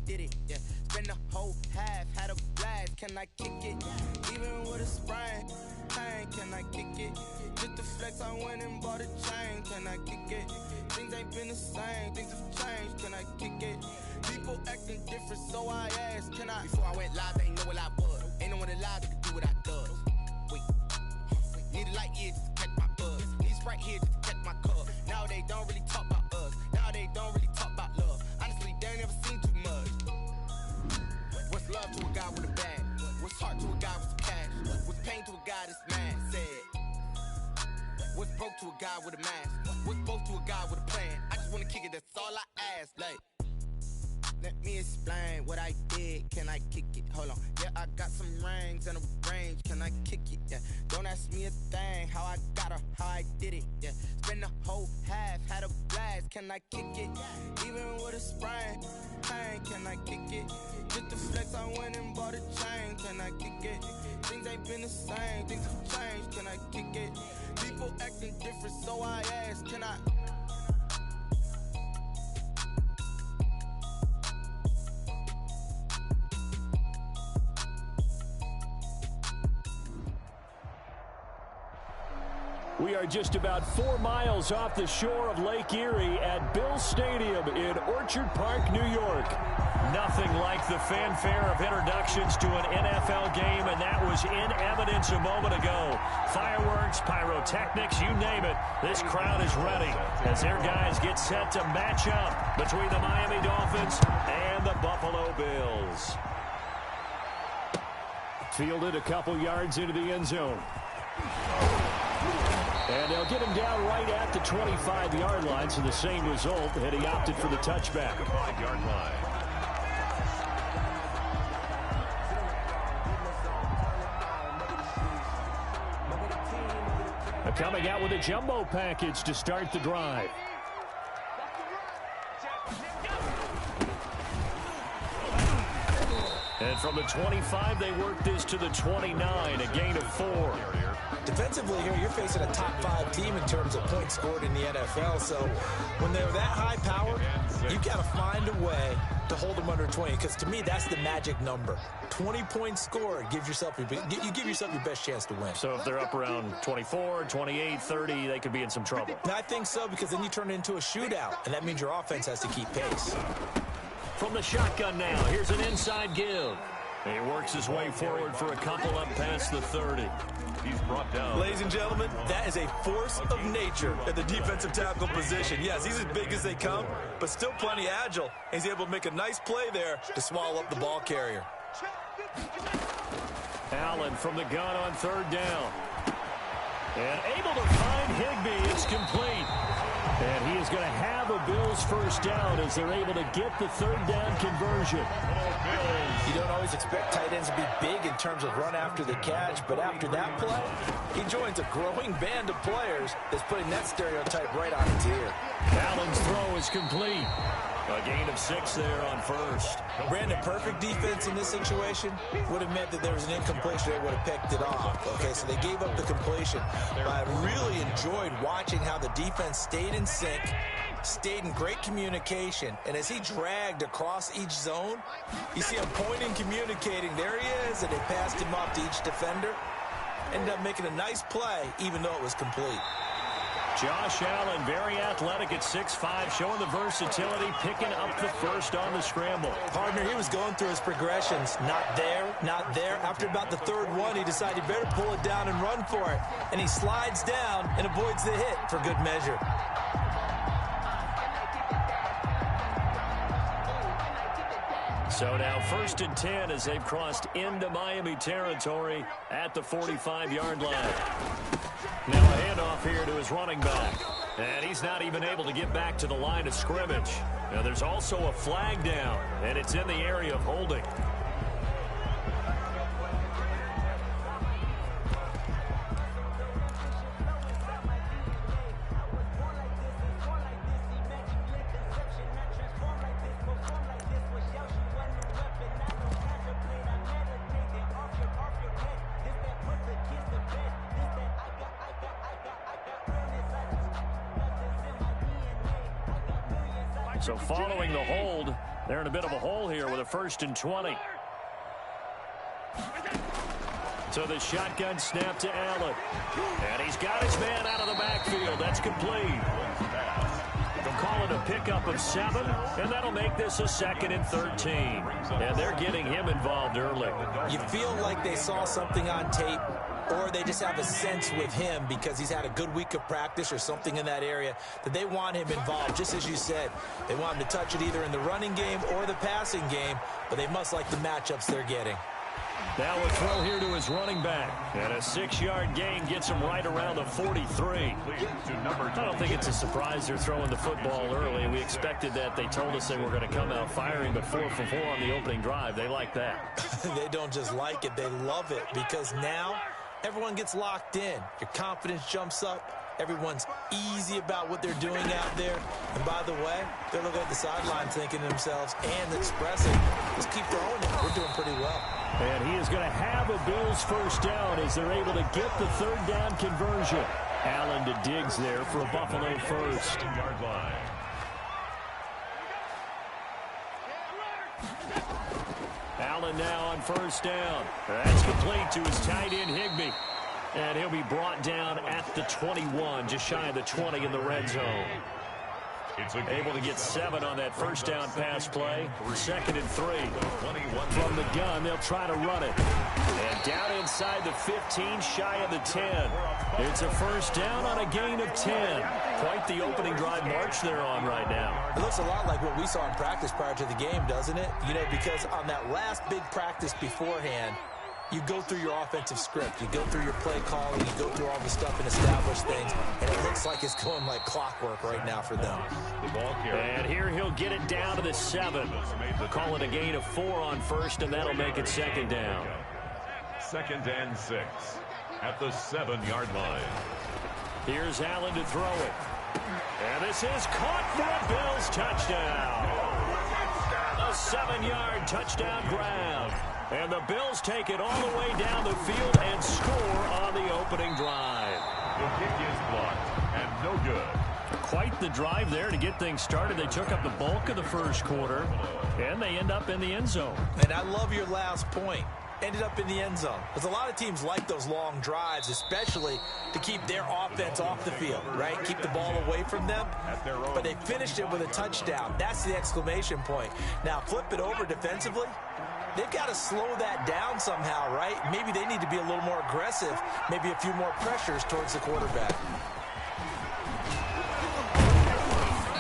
did it, yeah. Spend the whole half, had a blast, can I kick it? Even with a sprain, pain, can I kick it? Just the flex, I went and bought a chain, can I kick it? Things ain't been the same, things have changed, can I kick it? People acting different, so I asked, can I? Before I went live, they ain't know what I was. Ain't no one alive that could do what I does. Wait, need a light here just to catch my buzz. Need Sprite here just to catch my cup. Now they don't really talk about us. Now they don't really talk about love. Honestly, they ain't never seen too much. What's love to a guy with a bag? What's heart to a guy with some cash? What's pain to a guy that's mad? Said. What's broke to a guy with a mask? What's both to a guy with a plan? I just wanna kick it, that's all I ask. Like, let me explain what I did. Can I kick it? Hold on. Yeah, I got some rings and a range. Can I kick it? Yeah. Don't ask me a thing. How I got her, how I did it. Yeah. Spend the whole half, had a blast. Can I kick it? Even with a sprain, pain. Can I kick it? Just the flex, I went and bought a chain. Can I kick it? Things ain't been the same. Things have changed. Can I kick it? People acting different, so I ask. Can I? We are just about 4 miles off the shore of Lake Erie at Bills Stadium in Orchard Park, New York. Nothing like the fanfare of introductions to an NFL game, and that was in evidence a moment ago. Fireworks, pyrotechnics, you name it. This crowd is ready as their guys get set to match up between the Miami Dolphins and the Buffalo Bills. Fielded a couple yards into the end zone. And they'll get him down right at the 25-yard line, so the same result, and he opted for the touchback. 5-yard line. Coming out with a jumbo package to start the drive. And from the 25, they work this to the 29, a gain of 4. Defensively here, you're facing a top-5 team in terms of points scored in the NFL. So when they're that high power, you've got to find a way to hold them under 20. Because to me, that's the magic number. 20 points scored, you give yourself your best chance to win. So if they're up around 24, 28, 30, they could be in some trouble. I think so, because then you turn it into a shootout, and that means your offense has to keep pace. From the shotgun now, here's an inside give. He works his way forward for a couple up past the 30. He's brought down. Ladies and gentlemen, that is a force of nature at the defensive tackle position. Yes, he's as big as they come, but still plenty agile. He's able to make a nice play there to swallow up the ball carrier. Allen from the gun on 3rd down. And able to find Higbee. It's complete. And he is going to have a Bills first down as they're able to get the 3rd down conversion. You don't always expect tight ends to be big in terms of run after the catch, but after that play, he joins a growing band of players that's putting that stereotype right on its ear. Allen's throw is complete. A gain of 6 there on 1st. Brandon, perfect defense in this situation would have meant that there was an incompletion. They would have picked it off. Okay, so they gave up the completion. But I really enjoyed watching how the defense stayed in sync, stayed in great communication, and as he dragged across each zone, you see him pointing, communicating. There he is, and they passed him off to each defender. Ended up making a nice play, even though it was complete. Josh Allen, very athletic at 6'5", showing the versatility, picking up the first on the scramble. Partner, he was going through his progressions. Not there, not there. After about the 3rd one, he decided he better pull it down and run for it. And he slides down and avoids the hit for good measure. So now 1st and 10 as they've crossed into Miami territory at the 45-yard line. Now a handoff here to his running back. And he's not even able to get back to the line of scrimmage. Now there's also a flag down, and it's in the area of holding. So following the hold, They're in a bit of a hole here with a 1st and 20. So the shotgun snap to Allen. And he's got his man out of the backfield. That's complete. They'll call it a pickup of 7, and that'll make this a 2nd and 13. And they're getting him involved early. You feel like they saw something on tape, or they just have a sense with him because he's had a good week of practice or something in that area that they want him involved. Just as you said, they want him to touch it either in the running game or the passing game, but they must like the matchups they're getting. Now a throw here to his running back. And a 6-yard gain gets him right around the 43. I don't think it's a surprise they're throwing the football early. We expected that. They told us they were going to come out firing, but 4 for 4 on the opening drive. They like that. They don't just like it, they love it, because now everyone gets locked in. Your confidence jumps up. Everyone's easy about what they're doing out there. And by the way, they're looking at the sideline thinking to themselves and expressing, let's keep throwing it. We're doing pretty well. And he is going to have a Bills 1st down as they're able to get the 3rd down conversion. Allen to Diggs there for a Buffalo 1st. Allen now on 1st down. That's complete to his tight end Higbee. And he'll be brought down at the 21, just shy of the 20 in the red zone. Able to get 7 on that 1st down pass play. 2nd and 3. From the gun, they'll try to run it. And down inside the 15, shy of the 10. It's a 1st down on a gain of 10. Quite the opening drive march they're on right now. It looks a lot like what we saw in practice prior to the game, doesn't it? You know, because on that last big practice beforehand, you go through your offensive script. You go through your play calling. You go through all the stuff and establish things. And it looks like it's going like clockwork right now for them. And here he'll get it down to the 7. They'll call it a gain of 4 on 1st, and that'll make it 2nd down. 2nd and 6 at the 7-yard line. Here's Allen to throw it. And this is caught for a Bills touchdown. A 7-yard touchdown grab. And the Bills take it all the way down the field and score on the opening drive. The kick is blocked and no good. Quite the drive there to get things started. They took up the bulk of the 1st quarter, and they end up in the end zone. And I love your last point. Ended up in the end zone. Because a lot of teams like those long drives, especially to keep their offense off the field, right? Keep the ball away from them. But they finished it with a touchdown. That's the exclamation point. Now flip it over defensively. They've got to slow that down somehow, right? Maybe they need to be a little more aggressive, maybe a few more pressures towards the quarterback.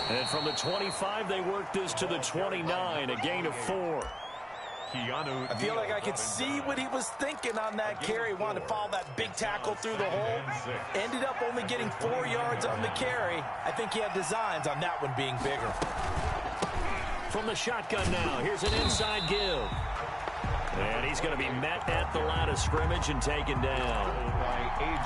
And from the 25, they work this to the 29, a gain of 4. I feel like I could see what he was thinking on that carry. Wanted to follow that big tackle through the hole. Ended up only getting 4 yards on the carry. I think he had designs on that one being bigger. From the shotgun now, here's an inside give. And he's going to be met at the line of scrimmage and taken down.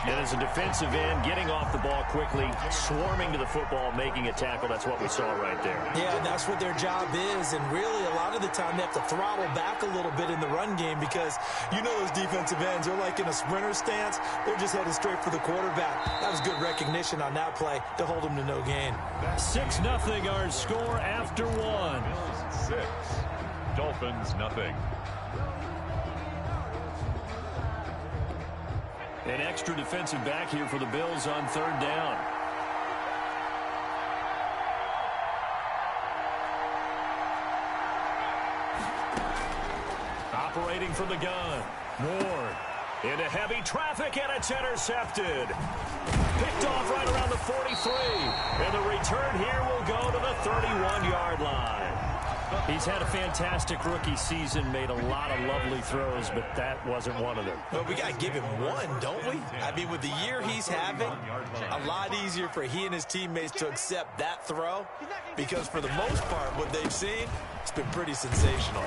And as a defensive end, getting off the ball quickly, swarming to the football, making a tackle. That's what we saw right there. Yeah, and that's what their job is. And really, a lot of the time, they have to throttle back a little bit in the run game because you know those defensive ends, they're like in a sprinter stance. They're just headed straight for the quarterback. That was good recognition on that play to hold them to no gain. 6-0 our score after 1. 6. Dolphins nothing. An extra defensive back here for the Bills on 3rd down. Operating from the gun. Ward into heavy traffic, and it's intercepted. Picked off right around the 43. And the return here will go to the 31-yard line. He's had a fantastic rookie season, made a lot of lovely throws, but that wasn't one of them. Well, we got to give him one, don't we? I mean, with the year he's having, a lot easier for he and his teammates to accept that throw because for the most part, what they've seen, it's been pretty sensational.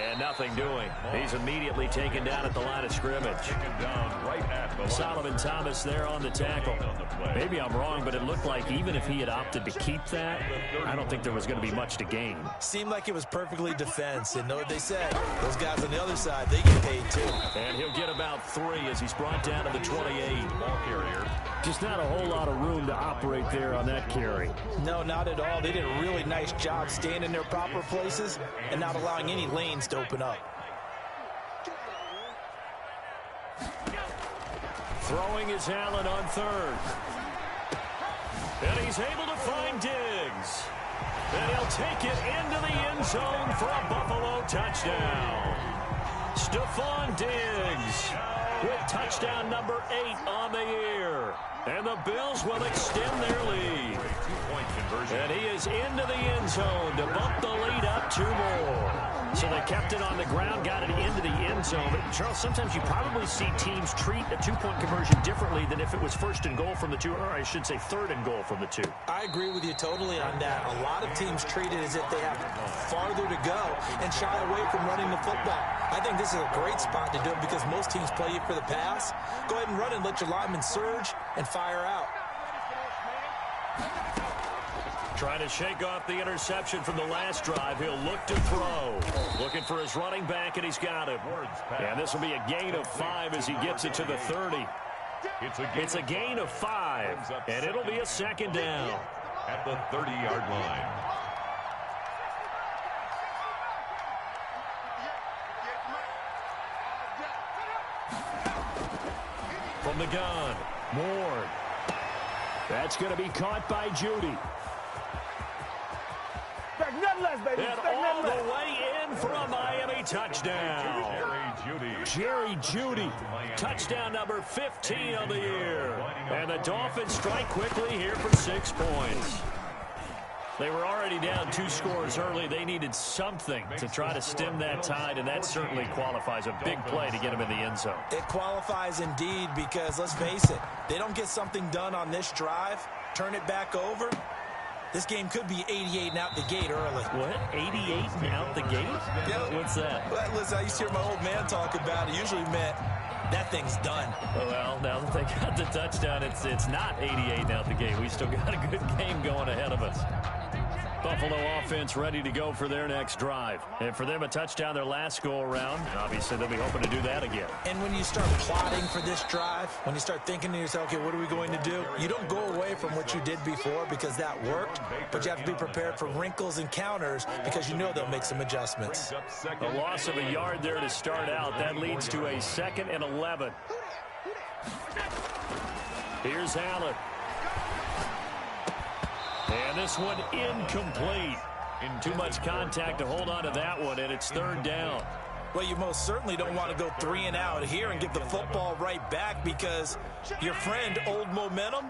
And nothing doing. He's immediately taken down at the line of scrimmage. Solomon Thomas there on the tackle. Maybe I'm wrong, but it looked like even if he had opted to keep that, I don't think there was going to be much to gain. Seemed like it was perfectly defense. And know what they said? Those guys on the other side, they get paid too. And he'll get about 3 as he's brought down to the 28. Ball carrier. Just not a whole lot of room to operate there on that carry. No, not at all. They did a really nice job staying in their proper places and not allowing any lanes to open up. Throwing is Allen on 3rd. And he's able to find Diggs. And he'll take it into the end zone for a Buffalo touchdown. Stephon Diggs with touchdown number 8 on the year. And the Bills will extend their lead. Two-point conversion. And he is into the end zone to bump the lead up 2 more. So they kept it on the ground, got it into the end zone. But Charles, sometimes you probably see teams treat a 2-point conversion differently than if it was 1st and goal from the 2, or I should say 3rd and goal from the 2. I agree with you totally on that. A lot of teams treat it as if they have farther to go and shy away from running the football. I think this is a great spot to do it because most teams play you for the pass. Go ahead and run and let your linemen surge and fire out. Trying to shake off the interception from the last drive. He'll look to throw. Looking for his running back, and he's got it. And this will be a gain of 5 as he gets it to the 30. It's a gain of 5, and it'll be a 2nd down. At the 30-yard line. From the gun, Ward. That's going to be caught by Judy. And all the way in for a Miami touchdown. Jerry Judy, touchdown number 15 of the year. And the Dolphins strike quickly here for 6 points. They were already down 2 scores early. They needed something to try to stem that tide, and that certainly qualifies. A big play to get them in the end zone. It qualifies indeed because, let's face it, they don't get something done on this drive, turn it back over, this game could be 88 and out the gate early. What? 88 and out the gate? Yeah. What's that? Well, listen, I used to hear my old man talk about it. Usually meant that thing's done. Well, now that they got the touchdown, it's not 88 and out the gate. We still got a good game going ahead of us. Buffalo offense ready to go for their next drive. And for them, a touchdown their last go-around. Obviously, they'll be hoping to do that again. And when you start plotting for this drive, when you start thinking to yourself, okay, what are we going to do? You don't go away from what you did before because that worked, but you have to be prepared for wrinkles and counters because you know they'll make some adjustments. A loss of a yard there to start out. That leads to a 2nd and 11. Here's Allen. And this one incomplete. Too much contact to hold on to that one, and it's 3rd down. Well, you most certainly don't want to go 3 and out here and give the football right back because your friend, Old Momentum,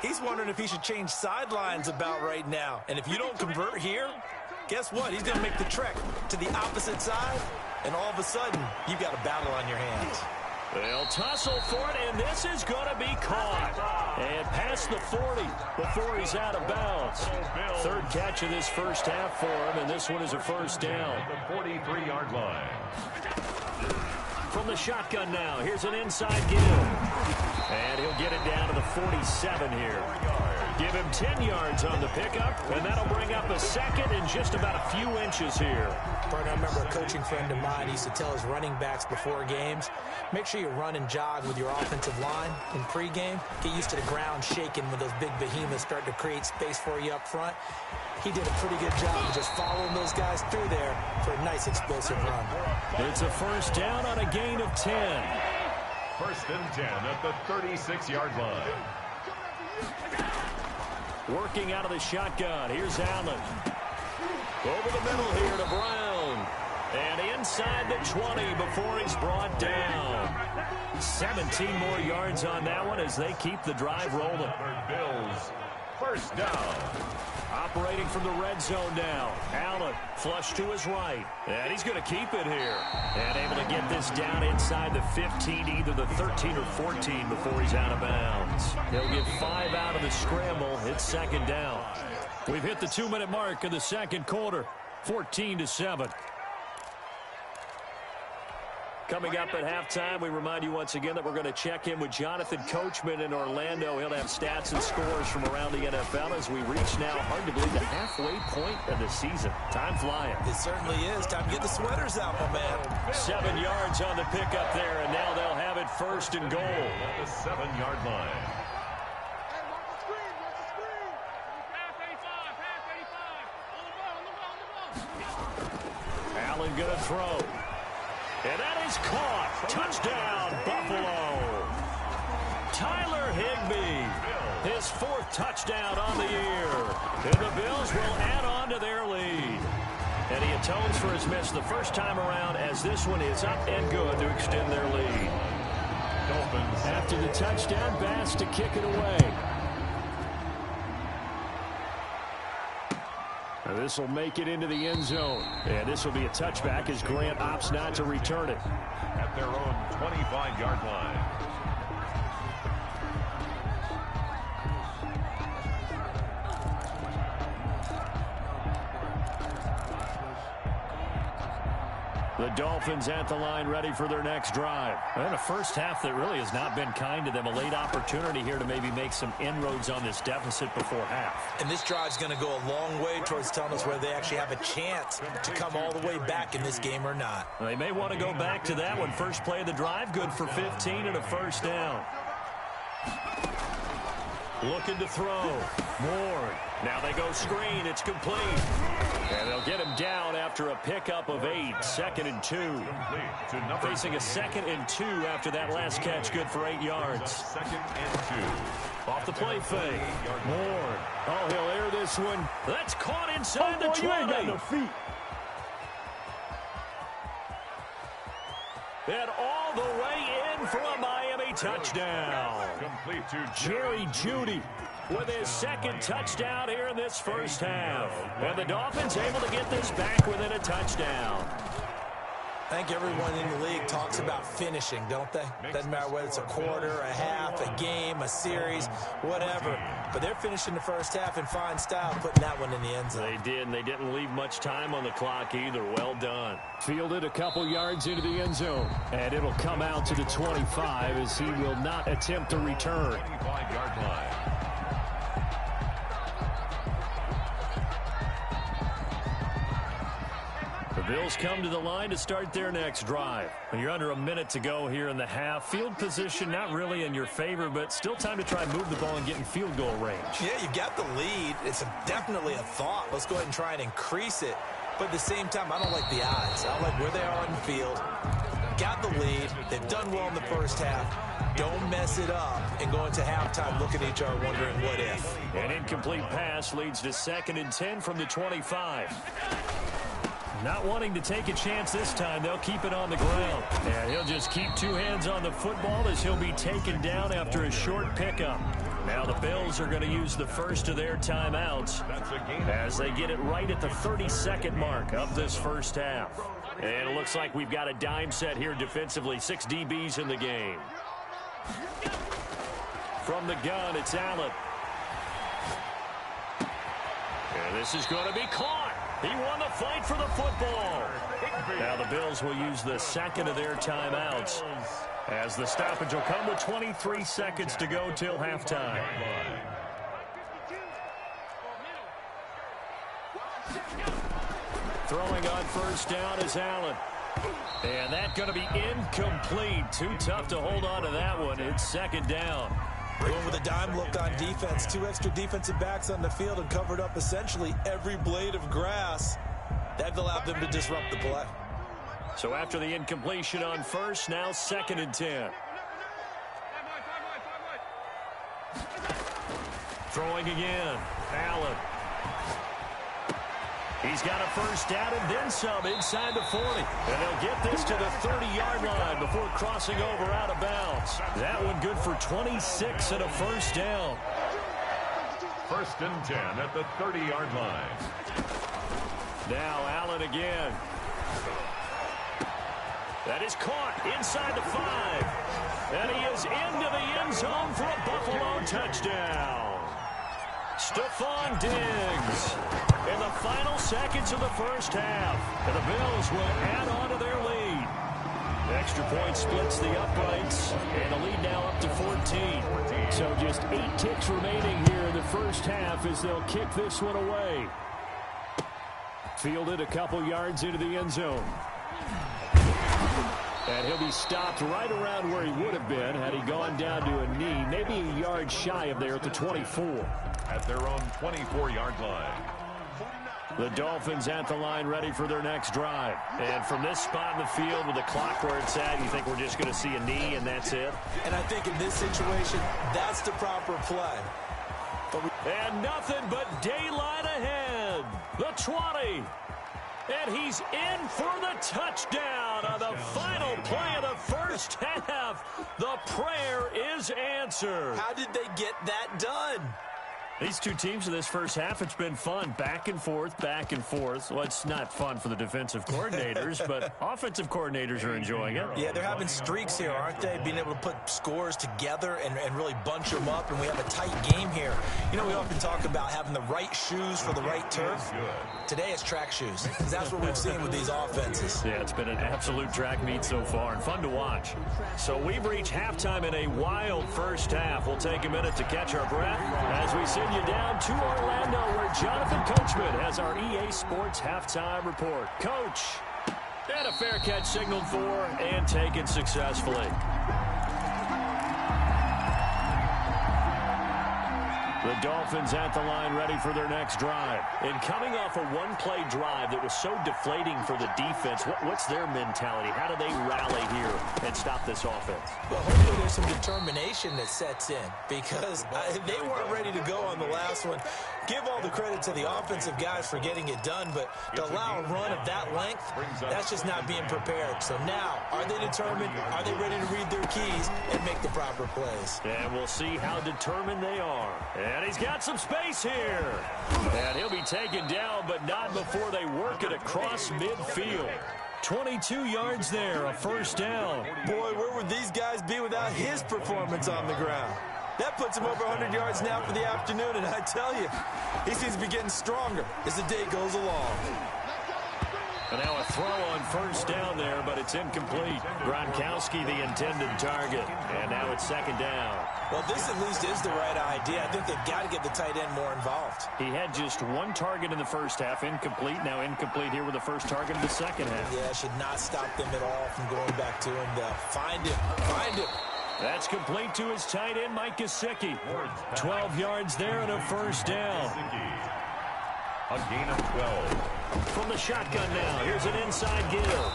he's wondering if he should change sidelines about right now. And if you don't convert here, guess what? He's going to make the trek to the opposite side, and all of a sudden, you've got a battle on your hands. They'll tussle for it, and this is going to be caught. And past the 40 before he's out of bounds. 3rd catch of this first half for him, and this one is a 1st down. The 43-yard line. From the shotgun now, here's an inside give. And he'll get it down to the 47 here. Give him 10 yards on the pickup, and that'll bring up a 2nd and just about a few inches here. Partner, I remember a coaching friend of mine used to tell his running backs before games, make sure you run and jog with your offensive line in pregame. Get used to the ground shaking when those big behemoths start to create space for you up front. He did a pretty good job of just following those guys through there for a nice explosive run. It's a 1st down on a gain of 10. 1st and 10 at the 36-yard line. Working out of the shotgun. Here's Allen. Over the middle here to Brown. And inside the 20 before he's brought down. 17 more yards on that one as they keep the drive rolling. Bills, 1st down. Operating from the red zone now. Allen flush to his right. And he's going to keep it here. And able to get this down inside the 15, either the 13 or 14 before he's out of bounds. He'll get 5 out of the scramble. It's 2nd down. We've hit the 2-minute mark of the 2nd quarter. 14-7. Coming up at halftime, we remind you once again that we're going to check in with Jonathan Coachman in Orlando. He'll have stats and scores from around the NFL as we reach now, hard to believe, the halfway point of the season. Time flying. It certainly is. Time to get the sweaters out, my man. 7 yards on the pickup there, and now they'll have it first and goal. At the 7-yard line. Allen going to throw. And that is caught. Touchdown, Buffalo. Tyler Higbee, his 4th touchdown on the year. And the Bills will add on to their lead. And he atones for his miss the first time around as this one is up and good to extend their lead. Dolphins. After the touchdown, Bass to kick it away. This will make it into the end zone. And this will be a touchback as Grant opts not to return it. At their own 25-yard line. The Dolphins at the line ready for their next drive. And a first half that really has not been kind to them. A late opportunity here to maybe make some inroads on this deficit before half. And this drive's going to go a long way towards telling us whether they actually have a chance to come all the way back in this game or not. Well, they may want to go back to that one. First play of the drive, good for 15 and a first down. Looking to throw. Moore. Now they go screen. It's complete. And they'll get him down after a pickup of 8. 2nd and 2. Facing a 2nd and 2 after that last catch. Good for 8 yards. 2nd and 2. Off the play fake. Moore. Oh, he'll air this one. That's caught inside the 20. And all the way in for a Miami touchdown. Complete to Jerry Jeudy with his 2nd touchdown here in this first half. And the Dolphins able to get this back within a touchdown. I think everyone in the league talks about finishing, don't they? Doesn't matter whether it's a quarter, a half, a game, a series, whatever. But they're finishing the first half in fine style, putting that one in the end zone. They did, and they didn't leave much time on the clock either. Well done. Fielded a couple yards into the end zone. And it'll come out to the 25 as he will not attempt to return. 25-yard line. The Bills come to the line to start their next drive. And you're under a minute to go here in the half. Field position not really in your favor, but still time to try and move the ball and get in field goal range. Yeah, you've got the lead. It's definitely a thought. Let's go ahead and try and increase it. But at the same time, I don't like the odds. I don't like where they are on the field. Got the lead. They've done well in the first half. Don't mess it up and go into halftime looking at each other wondering what if. An incomplete pass leads to 2nd and 10 from the 25. Not wanting to take a chance this time, they'll keep it on the ground. And he'll just keep 2 hands on the football as he'll be taken down after a short pickup. Now the Bills are going to use the first of their timeouts as they get it right at the 32nd mark of this first half. And it looks like we've got a dime set here defensively. 6 DBs in the game. From the gun, it's Allen. And this is going to be caught. He won the fight for the football. Now the Bills will use the 2nd of their timeouts as the stoppage will come with 23 seconds to go till halftime. Throwing on first down is Allen. And that's going to be incomplete. Too tough to hold on to that one. It's 2nd down. Going with a dime look on defense. 2 extra defensive backs on the field and covered up essentially every blade of grass. That allowed them to disrupt the play. So after the incompletion on first, now 2nd and 10. Throwing again. Allen. He's got a first down and then some inside the 40. And they'll get this to the 30-yard line before crossing over out of bounds. That one good for 26 and a first down. 1st and 10 at the 30-yard line. Now Allen again. That is caught inside the 5. And he is into the end zone for a Buffalo touchdown. Stephon Diggs in the final seconds of the first half. And the Bills will add on to their lead. extra point splits the uprights, and the lead now up to 14. So just 8 ticks remaining here in the first half as they'll kick this one away. Fielded a couple yards into the end zone. And he'll be stopped right around where he would have been had he gone down to a knee, maybe a yard shy of there at the 24. At their own 24-yard line. The Dolphins at the line ready for their next drive. And from this spot in the field with the clock where it's at, you think we're just going to see a knee and that's it? And I think in this situation, that's the proper play. And nothing but daylight ahead. The 20. And he's in for the touchdown on the final play of the first half. The prayer is answered. How did they get that done? These two teams in this first half, it's been fun. Back and forth, back and forth. Well, it's not fun for the defensive coordinators, but offensive coordinators are enjoying it. Yeah, they're having streaks here, aren't they? Being able to put scores together and really bunch them up, and we have a tight game here. You know, we often talk about having the right shoes for the right turf. Today it's track shoes, because that's what we've seen with these offenses. Yeah, it's been an absolute track meet so far, and fun to watch. So we've reached halftime in a wild first half. We'll take a minute to catch our breath as we send you down to Orlando, where Jonathan Coachman has our EA Sports halftime report. Coach, and a fair catch signaled for and taken successfully. The Dolphins at the line ready for their next drive. And coming off a one-play drive that was so deflating for the defense, what's their mentality? How do they rally here and stop this offense? Well, hopefully there's some determination that sets in, because they weren't ready to go on the last one. Give all the credit to the offensive guys for getting it done, but to allow a run of that length, that's just not being prepared. So now, are they determined? Are they ready to read their keys and make the proper plays? And we'll see how determined they are. And he's got some space here. And he'll be taken down, but not before they work it across midfield. 22 yards there, a first down. Boy, where would these guys be without his performance on the ground? That puts him over 100 yards now for the afternoon, and I tell you, he seems to be getting stronger as the day goes along. And now a throw on first down there, but it's incomplete. Gronkowski, the intended target. And now it's second down. Well, this at least is the right idea. I think they've got to get the tight end more involved. He had just one target in the first half, incomplete. Now incomplete here with the first target of the second half. Yeah, should not stop them at all from going back to him. Find him. Find him. That's complete to his tight end, Mike Gesicki. 12 yards there and a first down. A gain of 12. From the shotgun now, here's an inside give.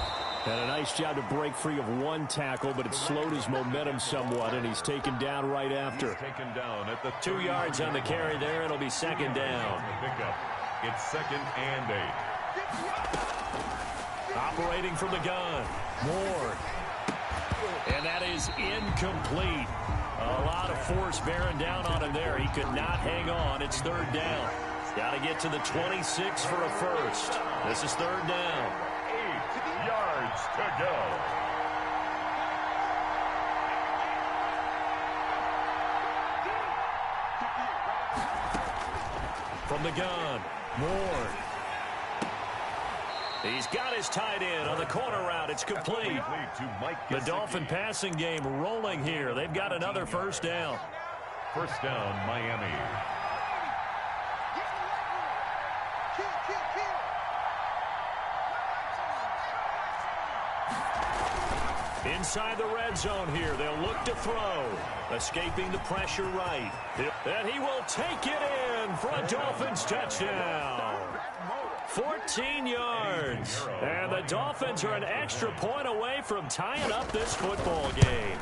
And a nice job to break free of one tackle, but it slowed his momentum somewhat, and he's taken down right after. Taken down at the 2 yards on the carry there. It'll be second down. Pickup. It's 2nd and 8. Operating from the gun. Moore. And that is incomplete. A lot of force bearing down on him there. He could not hang on. It's third down. Got to get to the 26 for a first. This is third down. 8 yards to go. From the gun, Moore. He's got his tight end on the corner route. It's complete. The Dolphin passing game rolling here. They've got another first down. First down, Miami. Inside the red zone here. They'll look to throw. Escaping the pressure right. And he will take it in for a Dolphins touchdown. 14 yards. And the Dolphins are an extra point away from tying up this football game.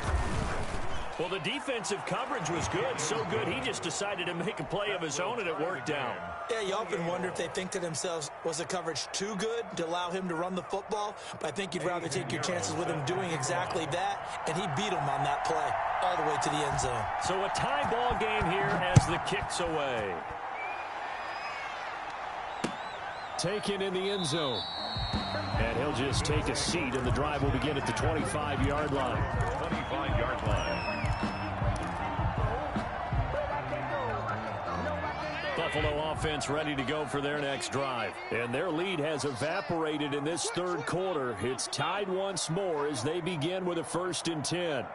Well, the defensive coverage was good, so good he just decided to make a play of his own, and it worked out. Yeah, you often wonder if they think to themselves, was the coverage too good to allow him to run the football? But I think you'd rather take your chances with him doing exactly that, and he beat him on that play all the way to the end zone. So a tie ball game here as the kick's away. Taken in the end zone. And he'll just take a seat, and the drive will begin at the 25-yard line. 25-yard line. The Buffalo offense ready to go for their next drive. And their lead has evaporated in this third quarter. It's tied once more as they begin with a 1st and 10.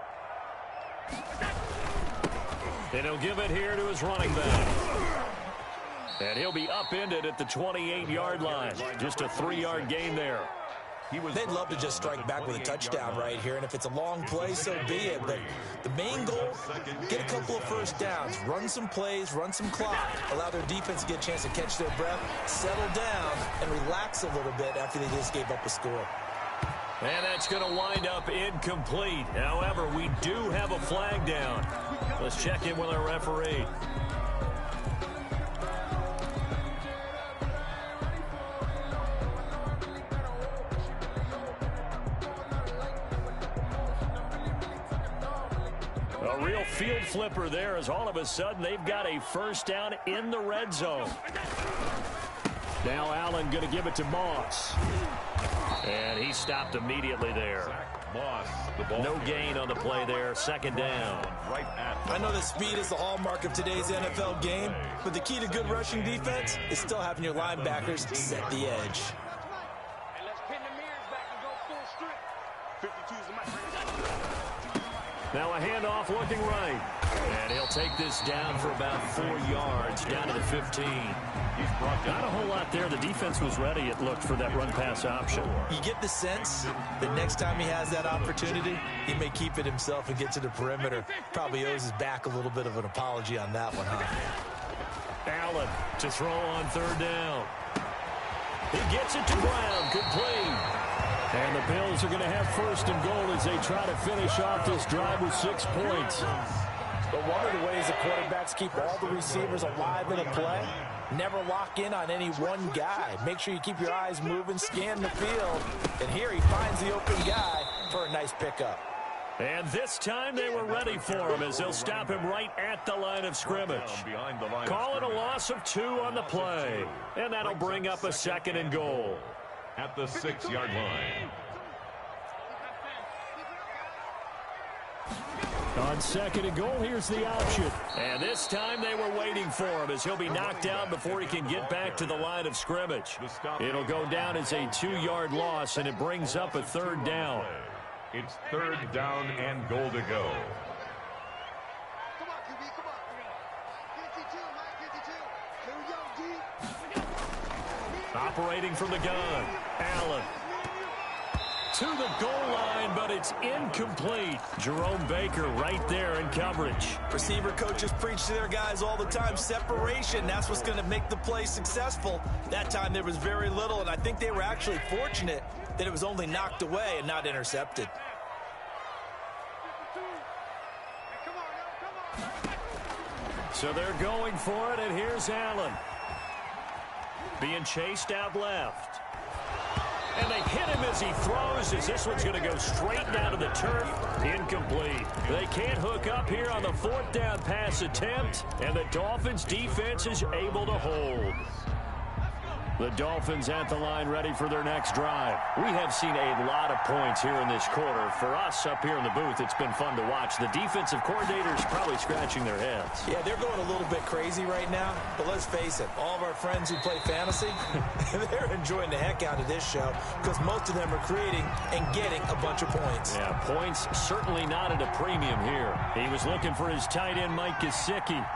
And he'll give it here to his running back. And he'll be upended at the 28-yard line. Just a 3-yard gain there. They'd love to just strike back with a touchdown right here, and if it's a long play, so be it. But the main goal, get a couple of first downs, run some plays, run some clock, allow their defense to get a chance to catch their breath, settle down, and relax a little bit after they just gave up a score. And that's going to wind up incomplete. However, we do have a flag down. Let's check in with our referee. A real field flipper there as all of a sudden they've got a first down in the red zone. Now Allen going to give it to Moss. And he stopped immediately there. Moss, the ball. No gain on the play there. 2nd down. I know that speed is the hallmark of today's NFL game, but the key to good rushing defense is still having your linebackers set the edge. Now a handoff looking right. And he'll take this down for about 4 yards, down to the 15. Not a whole lot there. The defense was ready, it looked, for that run-pass option. You get the sense that next time he has that opportunity, he may keep it himself and get to the perimeter. Probably owes his back a little bit of an apology on that one, huh? Allen to throw on 3rd down. He gets it to Brown. Complete. And the Bills are going to have 1st and goal as they try to finish off this drive with 6 points. But one of the ways the quarterbacks keep all the receivers alive in a play, never lock in on any one guy. Make sure you keep your eyes moving, scan the field. And here he finds the open guy for a nice pickup. And this time they were ready for him as they'll stop him right at the line of scrimmage. Call it a loss of 2 on the play. And that'll bring up a 2nd and goal. At the 6-yard line. On 2nd and goal, here's the option. And this time they were waiting for him as he'll be knocked down before he can get back to the line of scrimmage. It'll go down as a 2-yard loss, and it brings up a 3rd down. It's 3rd down and goal to go. Operating from the gun, Allen. To the goal line, but it's incomplete. Jerome Baker right there in coverage. Receiver coaches preach to their guys all the time. Separation, that's what's going to make the play successful. That time there was very little, and I think they were actually fortunate that it was only knocked away and not intercepted. So they're going for it, and here's Allen. Being chased out left. And they hit him as he throws, as this one's going to go straight down to the turf. Incomplete. They can't hook up here on the 4th down pass attempt, and the Dolphins' defense is able to hold. The Dolphins at the line ready for their next drive. We have seen a lot of points here in this quarter. For us up here in the booth, it's been fun to watch. The defensive coordinators probably scratching their heads. Yeah, they're going a little bit crazy right now, but let's face it, all of our friends who play fantasy, they're enjoying the heck out of this show because most of them are creating and getting a bunch of points. Yeah, points certainly not at a premium here. He was looking for his tight end, Mike Gesicki.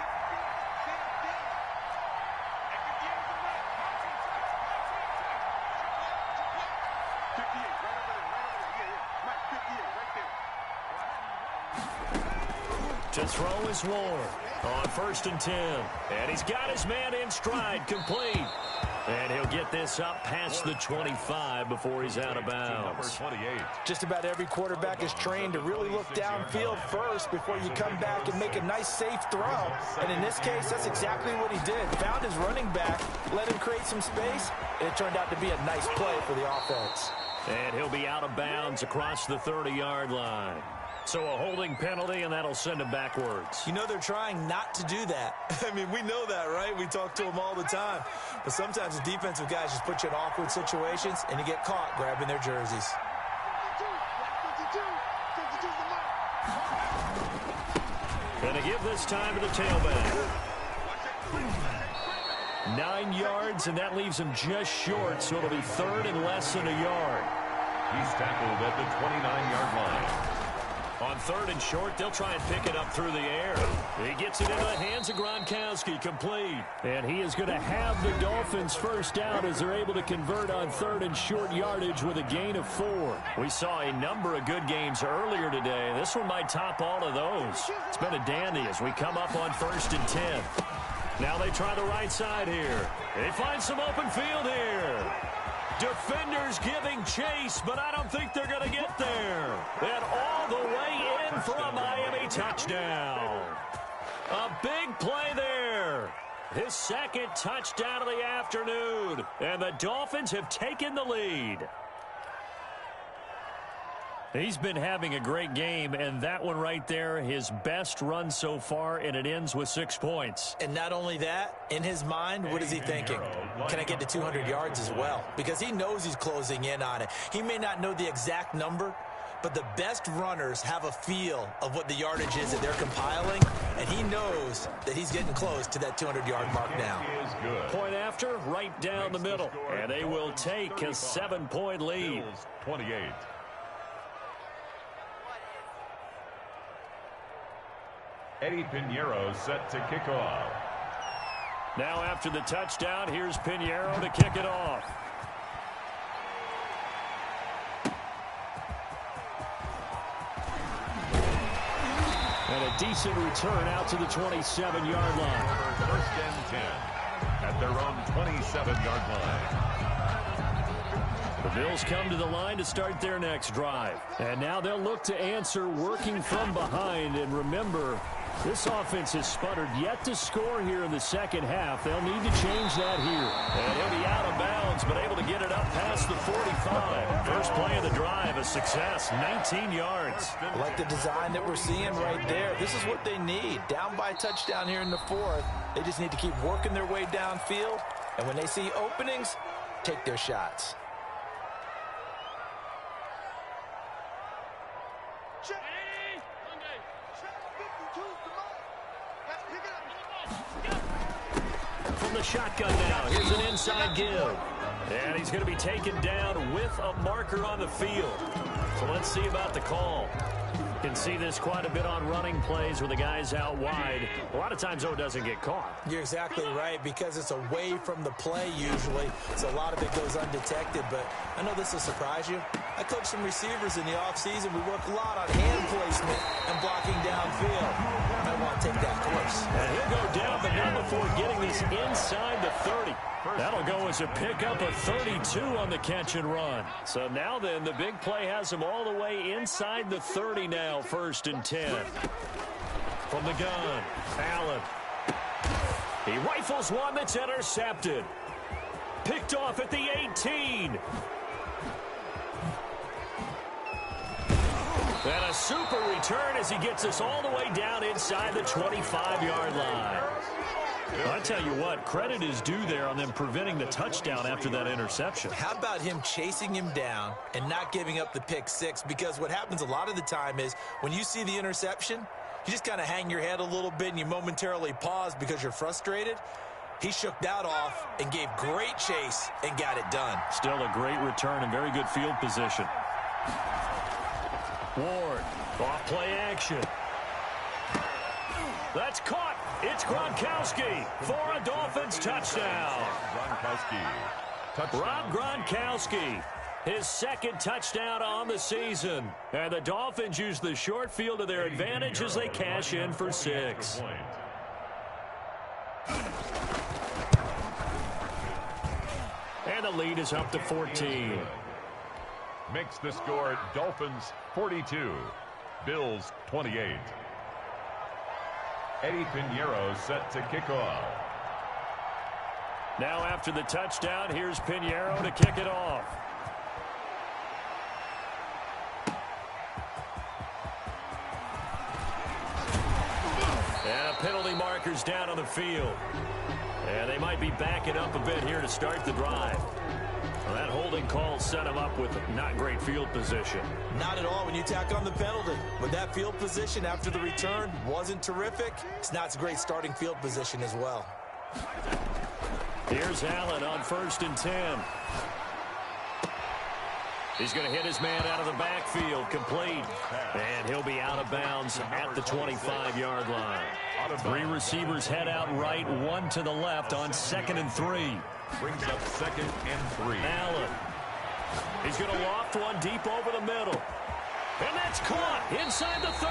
To throw is Ward on 1st and 10. And he's got his man in stride, complete. And he'll get this up past the 25 before he's out of bounds. Just about every quarterback is trained to really look downfield first before you come back and make a nice, safe throw. And in this case, that's exactly what he did. Found his running back, let him create some space, and it turned out to be a nice play for the offense. And he'll be out of bounds across the 30-yard line. So a holding penalty, and that'll send him backwards. You know they're trying not to do that. I mean, we know that, right? We talk to them all the time. But sometimes the defensive guys just put you in awkward situations, and you get caught grabbing their jerseys. Gonna give this time to the tailback. 9 yards, and that leaves him just short, so it'll be third and less than a yard. He's tackled at the 29-yard line. On third and short, they'll try and pick it up through the air. He gets it into the hands of Gronkowski, complete. And he is going to have the Dolphins first down as they're able to convert on third and short yardage with a gain of 4. We saw a number of good games earlier today. This one might top all of those. It's been a dandy as we come up on first and 10. Now they try the right side here. They find some open field here. Defenders giving chase, but I don't think they're going to get there. And all the way in for a Miami touchdown. A big play there. His second touchdown of the afternoon. And the Dolphins have taken the lead. He's been having a great game, and that one right there, his best run so far, and it ends with 6 points. And not only that, in his mind, what is he thinking? Can I get to 200 yards as well? Because he knows he's closing in on it. He may not know the exact number, but the best runners have a feel of what the yardage is that they're compiling, and he knows that he's getting close to that 200-yard mark now. Point after, right down the middle, and they will take a 7-point lead. 28. Eddie Pinheiro set to kick off. Now after the touchdown, here's Pinheiro to kick it off. And a decent return out to the 27-yard line. First and 10 at their own 27-yard line. The Bills come to the line to start their next drive. And now they'll look to answer working from behind. And remember, this offense has sputtered yet to score here in the second half. They'll need to change that here. And he'll be out of bounds, but able to get it up past the 45. First play of the drive, a success, 19 yards. I like the design that we're seeing right there. This is what they need. Down by a touchdown here in the fourth. They just need to keep working their way downfield. And when they see openings, take their shots. From the shotgun now, here's an inside give. And he's going to be taken down with a marker on the field. So let's see about the call. You can see this quite a bit on running plays where the guy's out wide. A lot of times, though, it doesn't get caught. You're exactly right, because it's away from the play usually, so a lot of it goes undetected. But I know this will surprise you. I coach some receivers in the offseason. We work a lot on hand placement and blocking downfield. I want to take that course. And he'll go down, but not before getting this inside the 30. That'll go as a pickup of 32 on the catch and run. So now then, the big play has him all the way inside the 30 now, first and 10. From the gun, Allen. He rifles one that's intercepted. Picked off at the 18. And a super return as he gets us all the way down inside the 25-yard line. Well, I tell you what, credit is due there on them preventing the touchdown after that interception. How about him chasing him down and not giving up the pick six? Because what happens a lot of the time is when you see the interception, you just kind of hang your head a little bit and you momentarily pause because you're frustrated. He shook that off and gave great chase and got it done. Still a great return and very good field position. Ward, off play action. That's caught. It's Gronkowski for a Dolphins touchdown. Rob Gronkowski, his second touchdown on the season. And the Dolphins use the short field to their advantage as they cash in for 6. And the lead is up to 14. Makes the score Dolphins 42, Bills 28. Eddie Pinheiro set to kick off. Now after the touchdown, here's Pinheiro to kick it off. And a penalty marker's down on the field. And they might be backing up a bit here to start the drive. Well, that holding call set him up with not great field position. Not at all when you tack on the penalty. But that field position after the return wasn't terrific. It's not a great starting field position as well. Here's Allen on 1st and 10. He's going to hit his man out of the backfield, complete. And he'll be out of bounds at the 25-yard line. 3 receivers head out right, 1 to the left on 2nd and 3. Brings up 2nd and 3. Allen. He's going to loft one deep over the middle. And that's caught inside the 30.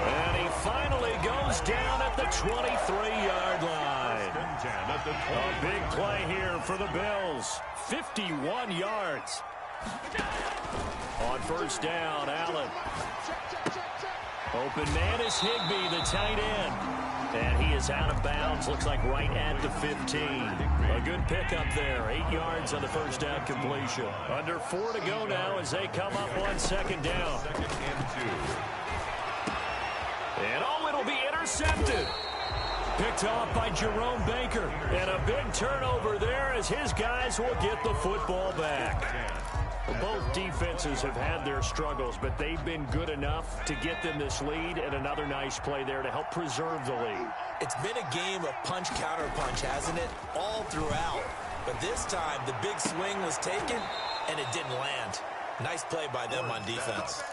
And he finally goes down at the 23-yard line. A big play here for the Bills. 51 yards. On 1st down, Allen. Open man is Higbee, the tight end. And he is out of bounds, looks like right at the 15. A good pickup there, 8 yards on the 1st down completion. Under 4 to go now as they come up on 2nd down. 2nd and 2. And it'll be intercepted. Picked off by Jerome Baker. And a big turnover there as his guys will get the football back. Both defenses have had their struggles, but they've been good enough to get them this lead, and another nice play there to help preserve the lead. It's been a game of punch-counter-punch, hasn't it? All throughout. But this time, the big swing was taken, and it didn't land. Nice play by them on defense.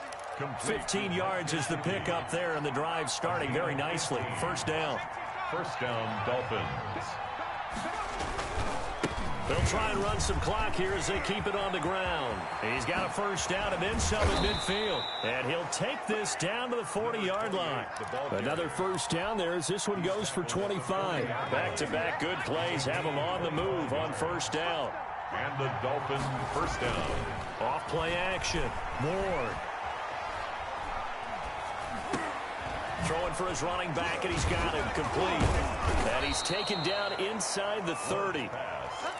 15 yards is the pickup there, and the drive starting very nicely. 1st down. 1st down, Dolphins. They'll try and run some clock here as they keep it on the ground. He's got a 1st down and then some at midfield. And he'll take this down to the 40-yard line. Another 1st down there as this one goes for 25. Back-to-back good plays have him on the move on 1st down. And the Dolphins 1st down. Off play action. Moore. Throwing for his running back, and he's got him complete. And he's taken down inside the 30.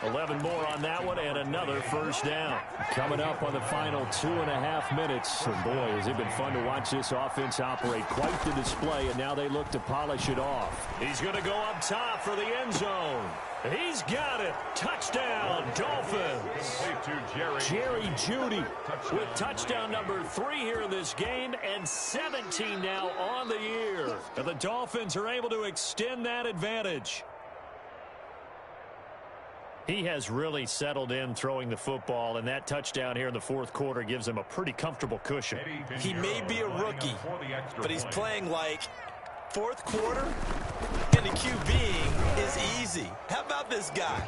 11 more on that one, and another 1st down. Coming up on the final 2.5 minutes. And boy, has it been fun to watch this offense operate. Quite the display, and now they look to polish it off. He's going to go up top for the end zone. He's got it. Touchdown, Dolphins. Jerry Jeudy with touchdown number 3 here in this game, and 17 now on the year. And the Dolphins are able to extend that advantage. He has really settled in throwing the football, and that touchdown here in the 4th quarter gives him a pretty comfortable cushion. He may be a rookie, but he's playing like 4th quarter, and the QBing is easy. How about this guy?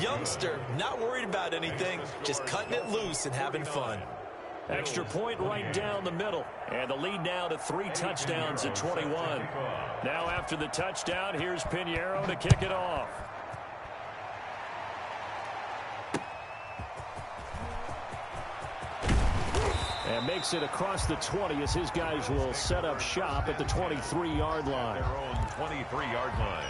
Youngster, not worried about anything, just cutting it loose and having fun. Extra point right down the middle. And the lead now to 3 touchdowns at 21. Now after the touchdown, here's Pinheiro to kick it off. And makes it across the 20 as his guys will set up shop at the 23-yard line. Their own 23-yard line.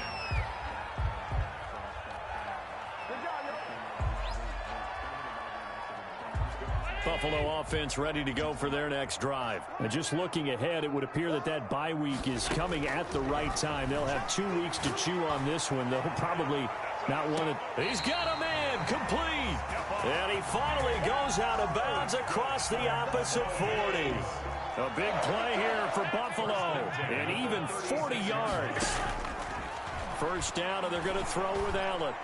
Buffalo offense ready to go for their next drive. And just looking ahead, it would appear that that bye week is coming at the right time. They'll have 2 weeks to chew on this one. They'll probably not want it. He's got a man complete. And he finally goes out of bounds across the opposite 40. A big play here for Buffalo. And even 40 yards. 1st down, and they're going to throw with Allen.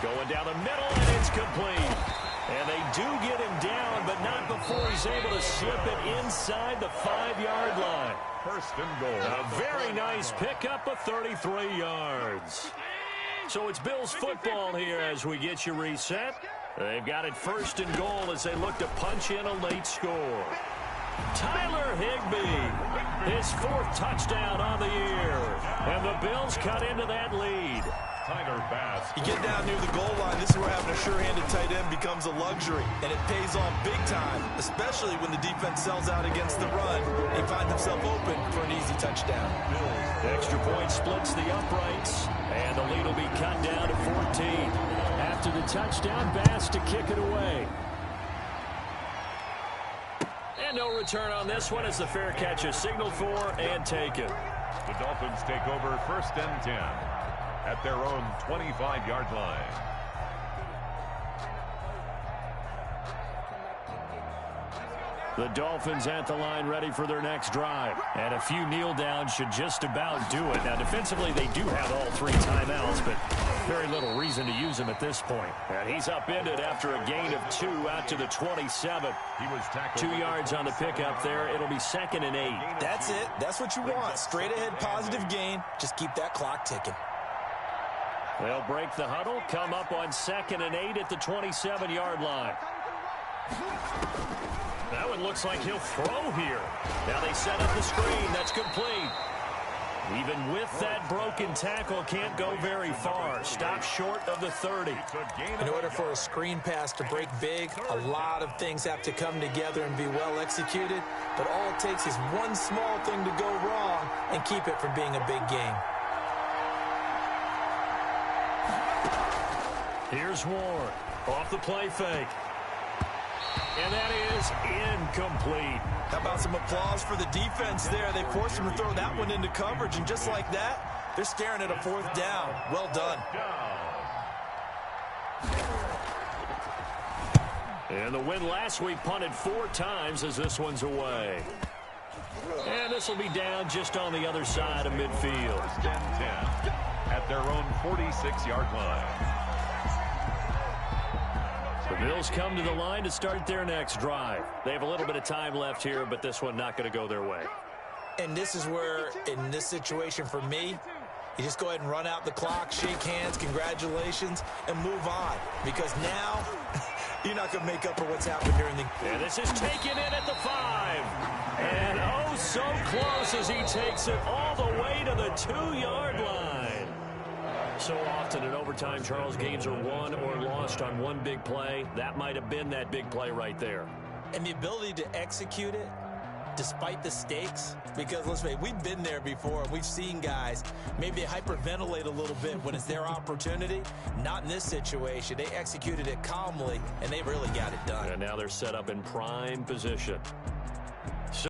Going down the middle, and it's complete. And they do get him down, but not before he's able to slip it inside the 5-yard line. 1st and goal. A very nice pickup of 33 yards. So it's Bills football here as we get you reset. They've got it 1st and goal as they look to punch in a late score. Tyler Higbee, his 4th touchdown on the year. And the Bills cut into that lead. Tyler Bass. You get down near the goal line, this is where having a sure-handed tight end becomes a luxury, and it pays off big time, especially when the defense sells out against the run. They find themselves open for an easy touchdown. Extra point splits the uprights, and the lead will be cut down to 14. After the touchdown, Bass to kick it away. And no return on this one as the fair catch is signaled for and taken. The Dolphins take over 1st and 10 at their own 25-yard line. The Dolphins at the line ready for their next drive. And a few kneel downs should just about do it. Now defensively they do have all 3 timeouts, but Very little reason to use him at this point. And he's upended after a gain of 2 out to the 27. He was tackled 2 yards on the pickup there. It'll be 2nd and 8. That's it. That's what you want. Straight ahead positive gain. Just keep that clock ticking. They'll break the huddle, come up on 2nd and 8 at the 27-yard line. That one looks like he'll throw here. Now they set up the screen. That's complete. Even with that broken tackle, can't go very far. Stop short of the 30. In order for a screen pass to break big, a lot of things have to come together and be well executed. But all it takes is one small thing to go wrong and keep it from being a big game. Here's Ward. Off the play fake. And that is incomplete. How about some applause for the defense there? They forced him to throw that one into coverage, and just like that, they're staring at a 4th down. Well done. And the win last week punted 4 times as this one's away. And this will be down just on the other side of midfield. 10-10 at their own 46-yard line. The Bills come to the line to start their next drive. They have a little bit of time left here, but this one not going to go their way. And this is where, in this situation for me, you just go ahead and run out the clock, shake hands, congratulations, and move on. Because now, you're not going to make up for what's happened during the... And this is taken in at the 5. And oh, so close as he takes it all the way to the 2-yard line. So often in overtime, Charles, games are won or lost on one big play. That might have been that big play right there. And the ability to execute it despite the stakes, because let's face it, we've been there before. We've seen guys maybe hyperventilate a little bit when it's their opportunity. Not in this situation. They executed it calmly, and they really got it done. And now they're set up in prime position.